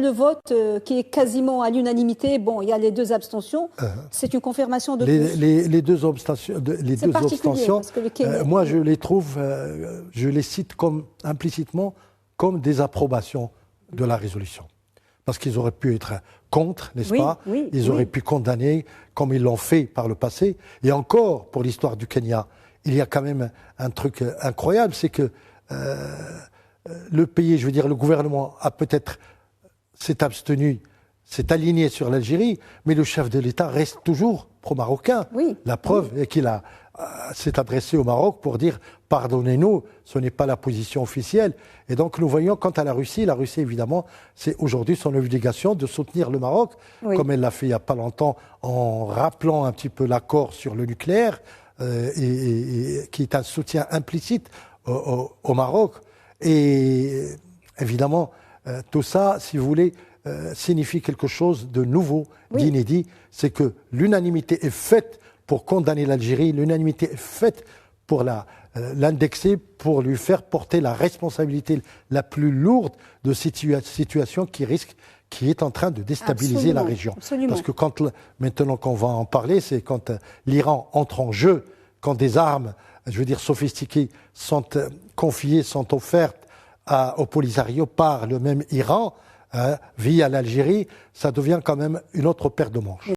le vote qui est quasiment à l'unanimité, bon, il y a les 2 abstentions, c'est une confirmation de tous. Les 2 abstentions, moi je les trouve, je les cite comme implicitement comme des approbations de la résolution. Parce qu'ils auraient pu être contre, n'est-ce pas? Ils auraient pu condamner, comme ils l'ont fait par le passé. Et encore, pour l'histoire du Kenya, il y a quand même un truc incroyable, c'est que le pays, je veux dire, le gouvernement a peut-être s'est abstenu, s'est aligné sur l'Algérie, mais le chef de l'État reste toujours pro-marocain. La preuve est qu'il s'est adressé au Maroc pour dire « pardonnez-nous, ce n'est pas la position officielle ». Et donc nous voyons, quant à la Russie évidemment, c'est aujourd'hui son obligation de soutenir le Maroc, comme elle l'a fait il n'y a pas longtemps, en rappelant un petit peu l'accord sur le nucléaire, et qui est un soutien implicite au Maroc. Et évidemment, tout ça, si vous voulez, signifie quelque chose de nouveau, d'inédit. C'est que l'unanimité est faite pour condamner l'Algérie, l'unanimité est faite pour l'indexer, pour lui faire porter la responsabilité la plus lourde de cette situation qui est en train de déstabiliser la région. Parce que maintenant qu'on va en parler, c'est quand l'Iran entre en jeu, quand des armes, je veux dire sophistiquées, sont confiées, sont offertes au Polisario par le même Iran, via l'Algérie, ça devient quand même une autre paire de manches.